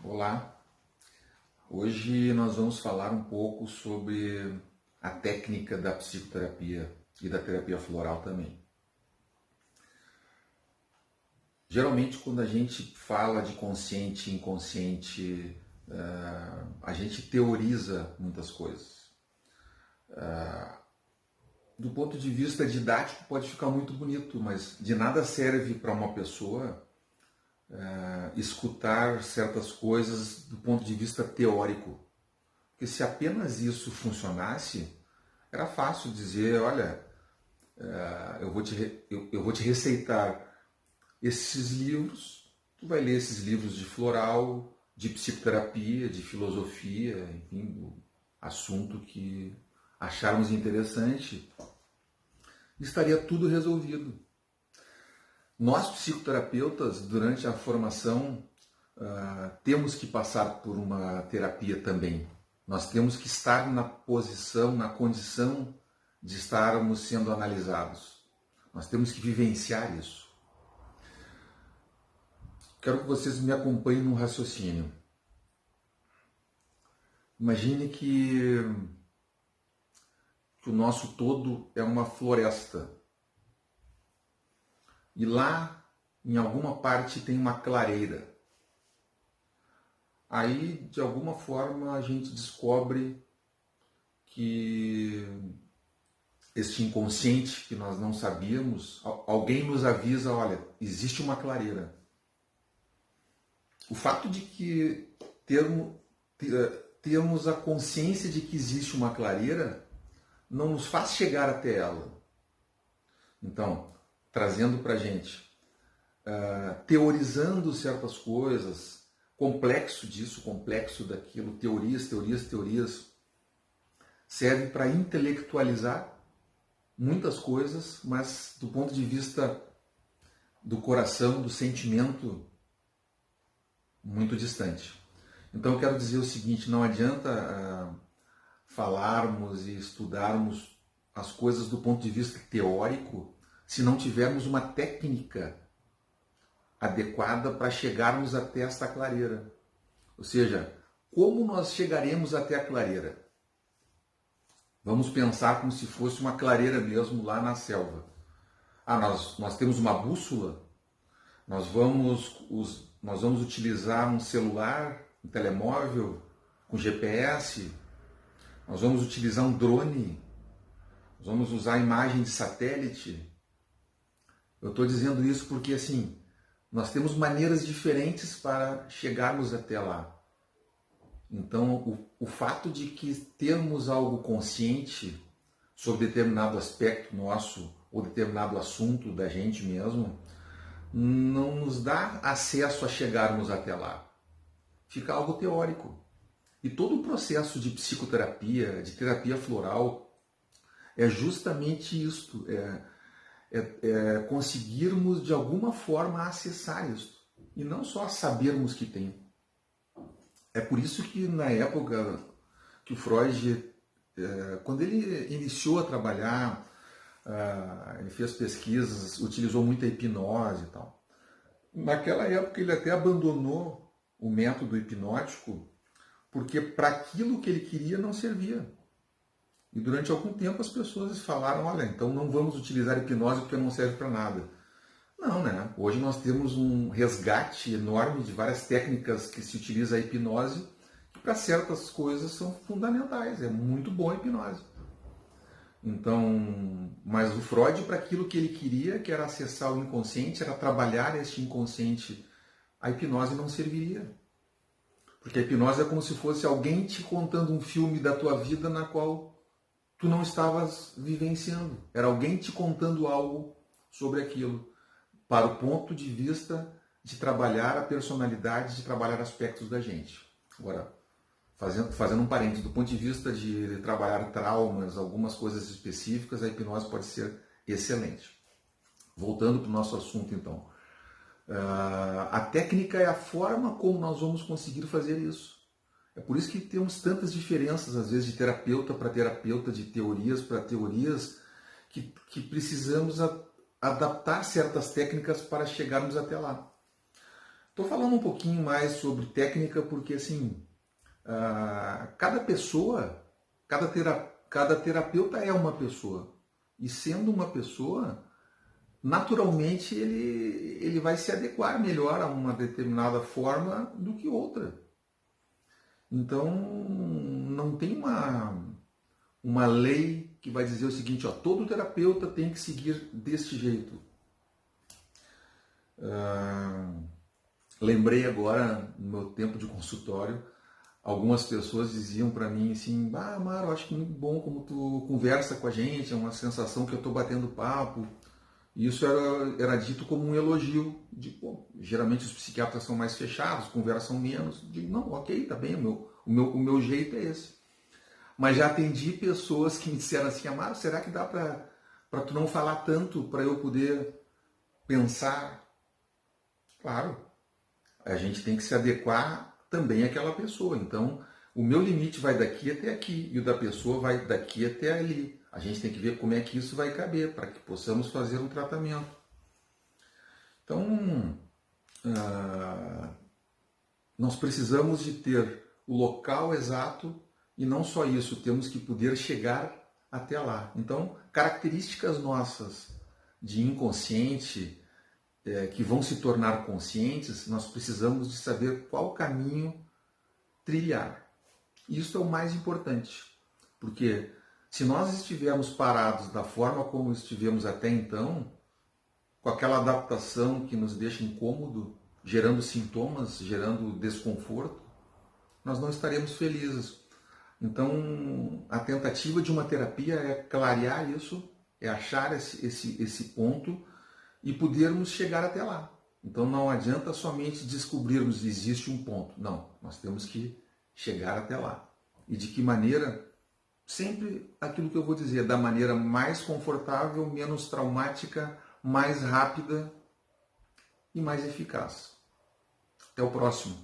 Olá, hoje nós vamos falar um pouco sobre a técnica da psicoterapia e da terapia floral também. Geralmente, quando a gente fala de consciente e inconsciente, a gente teoriza muitas coisas. Do ponto de vista didático, pode ficar muito bonito, mas de nada serve para uma pessoa escutar certas coisas do ponto de vista teórico. Porque se apenas isso funcionasse, era fácil dizer, olha, eu vou te receitar esses livros, tu vai ler esses livros de floral, de psicoterapia, de filosofia, enfim, do assunto que acharmos interessante, estaria tudo resolvido. Nós, psicoterapeutas, durante a formação, temos que passar por uma terapia também. Nós temos que estar na posição, na condição de estarmos sendo analisados. Nós temos que vivenciar isso. Quero que vocês me acompanhem no raciocínio. Imagine que o nosso todo é uma floresta. E lá, em alguma parte, tem uma clareira. Aí, de alguma forma, a gente descobre que este inconsciente que nós não sabíamos, alguém nos avisa, olha, existe uma clareira. O fato de que termos a consciência de que existe uma clareira não nos faz chegar até ela. Então, trazendo para a gente, teorizando certas coisas, complexo disso, complexo daquilo, teorias, serve para intelectualizar muitas coisas, mas do ponto de vista do coração, do sentimento, muito distante. Então eu quero dizer o seguinte, não adianta falarmos e estudarmos as coisas do ponto de vista teórico se não tivermos uma técnica adequada para chegarmos até esta clareira. Ou seja, como nós chegaremos até a clareira? Vamos pensar como se fosse uma clareira mesmo lá na selva. Nós temos uma bússola, nós vamos utilizar um celular, um telemóvel com GPS, nós vamos utilizar um drone, nós vamos usar imagem de satélite. Eu estou dizendo isso porque assim, nós temos maneiras diferentes para chegarmos até lá. Então, o fato de que termos algo consciente sobre determinado aspecto nosso ou determinado assunto da gente mesmo, não nos dá acesso a chegarmos até lá. Fica algo teórico. E todo o processo de psicoterapia, de terapia floral, é justamente isto, conseguirmos de alguma forma acessar isso. E não só sabermos que tem. É por isso que na época que o Freud, quando ele iniciou a trabalhar, ele fez pesquisas, utilizou muita hipnose e tal. Naquela época ele até abandonou o método hipnótico porque para aquilo que ele queria não servia. E durante algum tempo as pessoas falaram, olha, então não vamos utilizar hipnose porque não serve para nada. Não, né? Hoje nós temos um resgate enorme de várias técnicas que se utiliza a hipnose, que para certas coisas são fundamentais. É muito bom a hipnose. Então, mas o Freud, para aquilo que ele queria, que era acessar o inconsciente, era trabalhar este inconsciente, a hipnose não serviria. Porque a hipnose é como se fosse alguém te contando um filme da tua vida na qual tu não estavas vivenciando. Era alguém te contando algo sobre aquilo, para o ponto de vista de trabalhar a personalidade, de trabalhar aspectos da gente. Agora, fazendo um parênteses, do ponto de vista de trabalhar traumas, algumas coisas específicas, a hipnose pode ser excelente. Voltando para o nosso assunto, então. A técnica é a forma como nós vamos conseguir fazer isso. É por isso que temos tantas diferenças, às vezes, de terapeuta para terapeuta, de teorias para teorias, que precisamos adaptar certas técnicas para chegarmos até lá. Estou falando um pouquinho mais sobre técnica porque, assim, cada pessoa, cada terapeuta é uma pessoa. E sendo uma pessoa, naturalmente ele vai se adequar melhor a uma determinada forma do que outra. Então, não tem uma lei que vai dizer o seguinte, ó, todo terapeuta tem que seguir deste jeito. Lembrei agora, no meu tempo de consultório, algumas pessoas diziam para mim assim, Amaro, acho que é muito bom como tu conversa com a gente, é uma sensação que eu estou batendo papo. E isso era dito como um elogio. Geralmente os psiquiatras são mais fechados, conversam menos. Digo, não, ok, tá bem, o meu jeito é esse. Mas já atendi pessoas que me disseram assim, Amaro, será que dá para tu não falar tanto para eu poder pensar? Claro, a gente tem que se adequar também àquela pessoa. Então, o meu limite vai daqui até aqui e o da pessoa vai daqui até ali. A gente tem que ver como é que isso vai caber para que possamos fazer um tratamento. Então, nós precisamos de ter o local exato e não só isso, temos que poder chegar até lá. Então, características nossas de inconsciente que vão se tornar conscientes, nós precisamos de saber qual caminho trilhar. Isso é o mais importante, porque se nós estivermos parados da forma como estivemos até então, com aquela adaptação que nos deixa incômodo, gerando sintomas, gerando desconforto, nós não estaremos felizes. Então, a tentativa de uma terapia é clarear isso, é achar esse ponto e podermos chegar até lá. Então, não adianta somente descobrirmos que existe um ponto. Não, nós temos que chegar até lá. E de que maneira? Sempre aquilo que eu vou dizer, da maneira mais confortável, menos traumática, mais rápida e mais eficaz. Até o próximo.